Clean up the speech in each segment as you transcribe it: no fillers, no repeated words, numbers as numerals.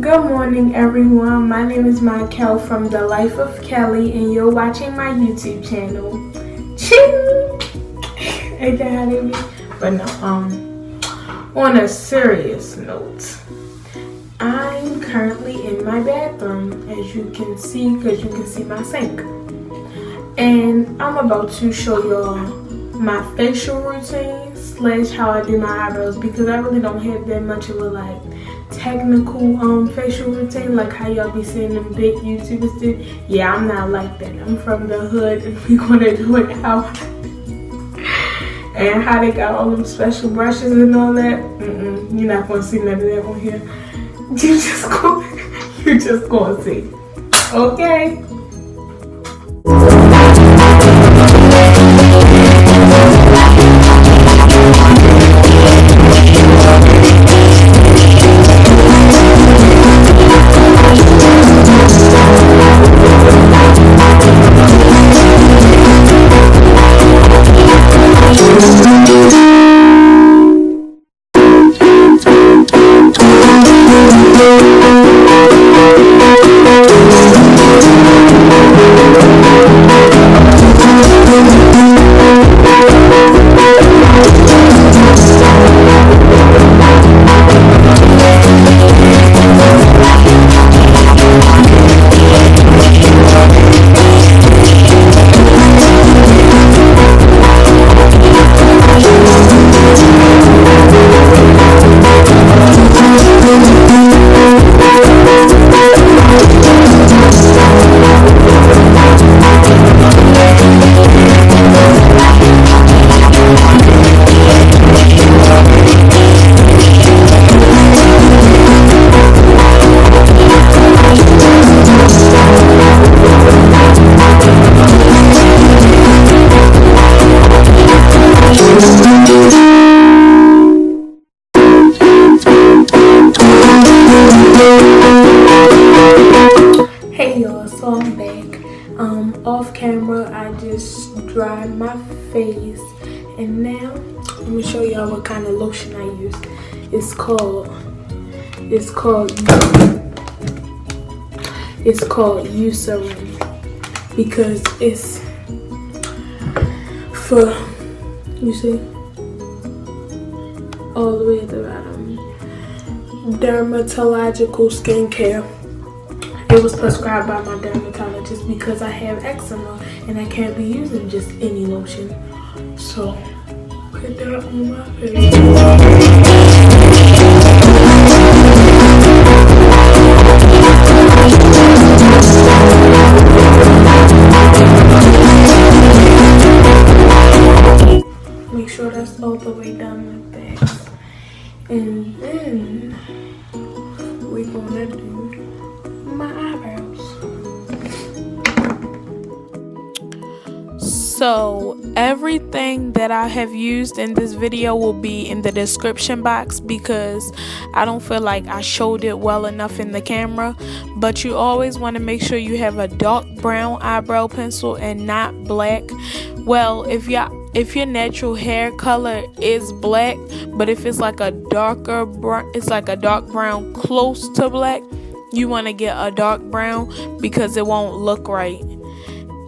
Good morning, everyone. My name is Michael from The Life of Kelly, and you're watching my YouTube channel. Ching! Ain't that how they be? But no, on a serious note, I'm currently in my bathroom, as you can see, because you can see my sink. And I'm about to show y'all my facial routine / how I do my eyebrows, because I really don't have that much of a technical facial routine like how y'all be seeing them big YouTubers do. Yeah, I'm not like that. I'm from the hood, and we gonna do it how and how they got all them special brushes and all that. You're not gonna see none of that on here. You just gonna see. Okay. Hey y'all, so I'm back. Off camera, I just dried my face, and now let me show y'all what kind of lotion I use. It's called EUCERIN, because it's for, you see, all the way at the bottom, dermatological skincare. It was prescribed by my dermatologist because I have eczema and I can't be using just any lotion. So, put that on my face. Make sure that's all the way down like that. And then we're gonna do my eyebrows. So everything that I have used in this video will be in the description box, because I don't feel like I showed it well enough in the camera. But you always want to make sure you have a dark brown eyebrow pencil and not black. Well, if your natural hair color is black, but if it's like a darker brown, it's like a dark brown close to black, you want to get a dark brown because it won't look right.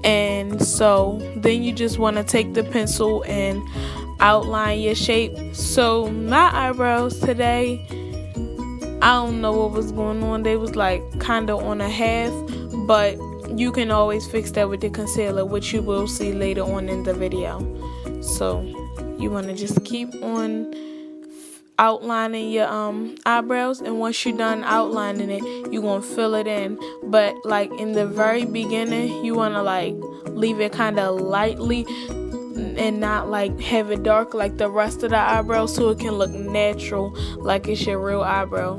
And so then you just want to take the pencil and outline your shape. So my eyebrows today, I don't know what was going on. They was like kind of on a half, but you can always fix that with the concealer, which you will see later on in the video. So you want to just keep on outlining your eyebrows, and once you're done outlining it, you're gonna fill it in. But like in the very beginning, you want to like leave it kind of lightly and not like have it dark like the rest of the eyebrow, so it can look natural like it's your real eyebrow.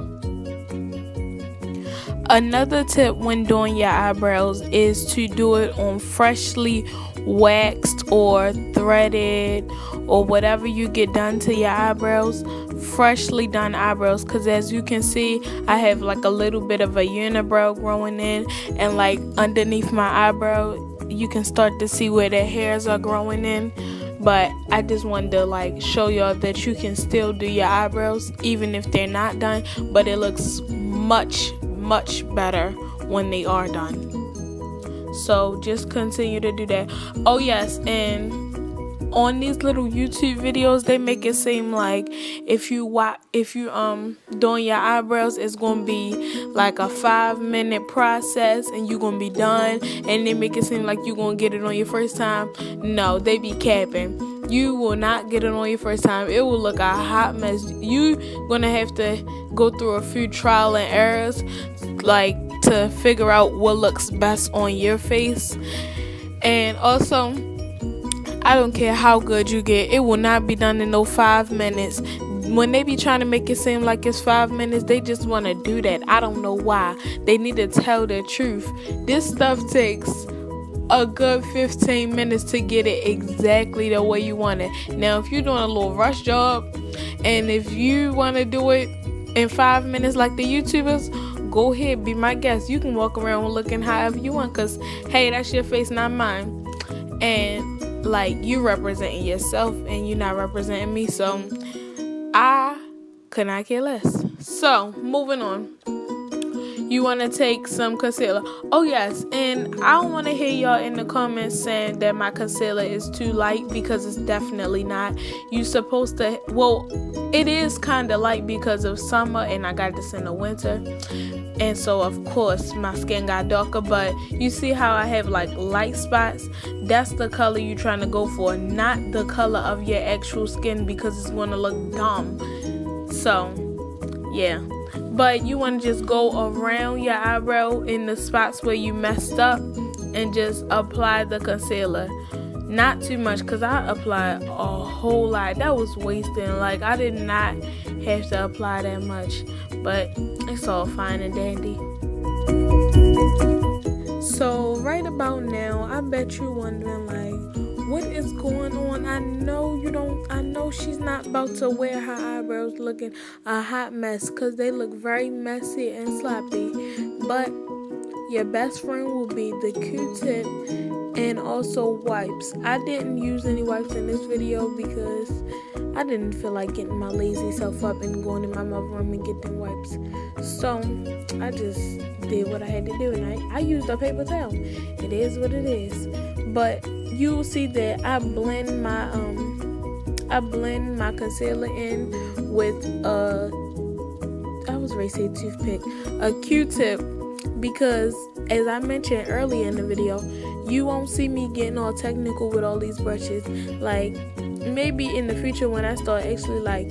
Another tip when doing your eyebrows is to do it on freshly waxed or threaded or whatever you get done to your eyebrows, freshly done eyebrows, because as you can see, I have like a little bit of a unibrow growing in, and like underneath my eyebrow you can start to see where the hairs are growing in. But I just wanted to like show y'all that you can still do your eyebrows even if they're not done, but it looks much much better when they are done. So just continue to do that. Oh yes, and on these little YouTube videos, they make it seem like if you doing your eyebrows, it's gonna be like a 5-minute process and you're gonna be done, and they make it seem like you're gonna get it on your first time. No, they be capping. You will not get it on your first time. It will look a hot mess. You gonna have to go through a few trial and errors, like to figure out what looks best on your face. And also, I don't care how good you get, it will not be done in no 5 minutes. When they be trying to make it seem like it's 5 minutes, they just want to do that. I don't know why. They need to tell the truth. This stuff takes a good 15 minutes to get it exactly the way you want it. Now, if you're doing a little rush job, and if you want to do it in 5 minutes like the YouTubers, go ahead, be my guest. You can walk around looking however you want, because, hey, that's your face, not mine. And like, you representing yourself and you're not representing me, so I could not care less. So moving on, you want to take some concealer. Oh yes, and I don't want to hear y'all in the comments saying that my concealer is too light, because it's definitely not. You supposed to, well, it is kind of light because of summer and I got this in the winter, and so of course my skin got darker. But you see how I have like light spots? That's the color you're trying to go for, not the color of your actual skin, because it's going to look dumb. So yeah, but you want to just go around your eyebrow in the spots where you messed up and just apply the concealer. Not too much, because I applied a whole lot. That was wasting. Like, I did not have to apply that much, but it's all fine and dandy. So right about now, I bet you're wondering, like, what is going on? I know she's not about to wear her eyebrows looking a hot mess, because they look very messy and sloppy. But your best friend will be the Q-tip and also wipes. I didn't use any wipes in this video because I didn't feel like getting my lazy self up and going in my mother room and get them wipes. So I just did what I had to do, and I used a paper towel. It is what it is. But you will see that I blend my concealer in with a Q-tip, because as I mentioned earlier in the video, you won't see me getting all technical with all these brushes. Like, maybe in the future when I start actually like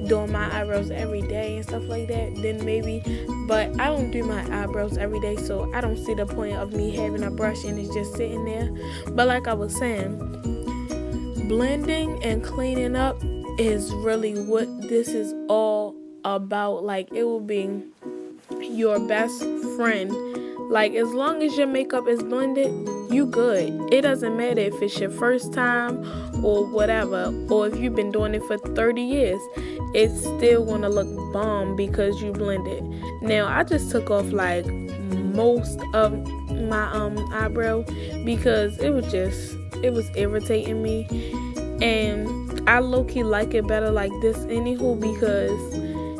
doing my eyebrows every day and stuff like that, then maybe. But I don't do my eyebrows every day, so I don't see the point of me having a brush and it's just sitting there. But like I was saying, blending and cleaning up is really what this is all about. Like, it will be your best friend. Like, as long as your makeup is blended, you good. It doesn't matter if it's your first time or whatever, or if you've been doing it for 30 years. It's still gonna look bomb because you blended. Now, I just took off like most of my eyebrow because it was irritating me, and I low-key like it better like this anywho, because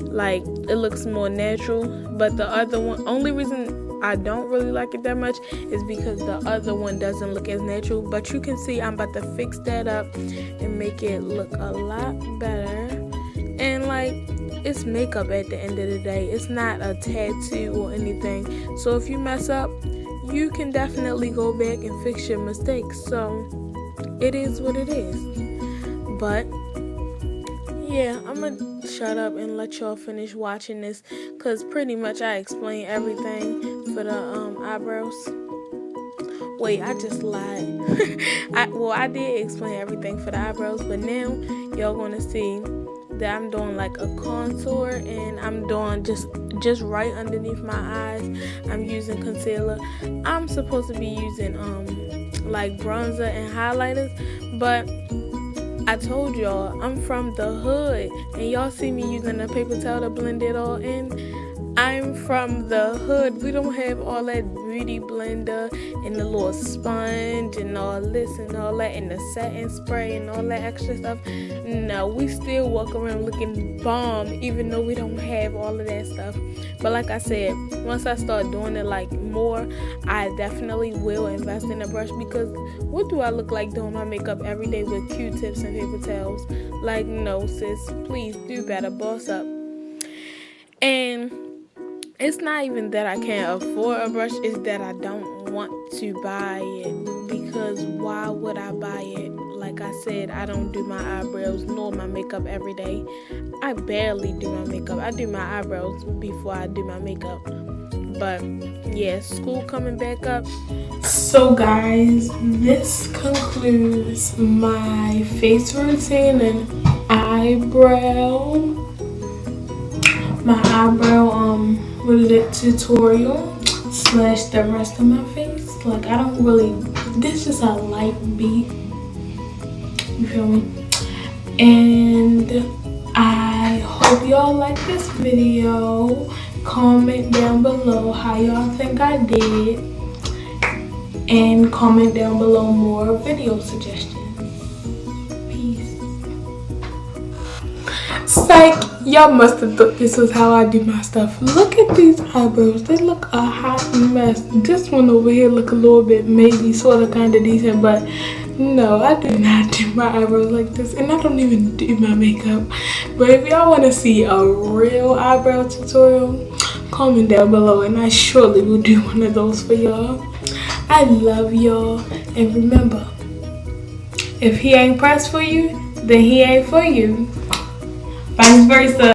like it looks more natural. But the other one, only reason I don't really like it that much is because the other one doesn't look as natural. But you can see I'm about to fix that up and make it look a lot better. And like, it's makeup at the end of the day. It's not a tattoo or anything. So if you mess up, you can definitely go back and fix your mistakes. So it is what it is. But yeah, I'm gonna shut up and let y'all finish watching this, because pretty much I explained everything for the eyebrows. Wait, I just lied. I did explain everything for the eyebrows, but now y'all gonna see that I'm doing like a contour, and I'm doing just right underneath my eyes. I'm using concealer. I'm supposed to be using like bronzer and highlighters, but I told y'all I'm from the hood, and y'all see me using a paper towel to blend it all in. I'm from the hood. We don't have all that beauty blender and the little sponge and all this and all that and the satin spray and all that extra stuff. No, we still walk around looking bomb even though we don't have all of that stuff. But like I said, once I start doing it like more, I definitely will invest in a brush, because what do I look like doing my makeup every day with Q-tips and paper towels? Like, no sis, please do better, boss up. And it's not even that I can't afford a brush, it's that I don't want to buy it, because why would I buy it? Like I said, I don't do my eyebrows nor my makeup every day. I barely do my makeup. I do my eyebrows before I do my makeup. But yeah, school coming back up. So guys, this concludes my face routine and eyebrow. My eyebrow what is it, tutorial slash the rest of my face. Like, I don't really, this is a light beat, you feel me? And I hope y'all like this video. Comment down below how y'all think I did, and comment down below more video suggestions. Peace. Psych, y'all must have thought this was how I do my stuff. Look at these eyebrows, they look a hot mess. This one over here look a little bit maybe sort of kind of decent, but no, I do not do my eyebrows like this, and I don't even do my makeup. But if y'all want to see a real eyebrow tutorial, comment down below and I surely will do one of those for y'all. I love y'all, and remember, if he ain't pressed for you, then he ain't for you. Vice versa.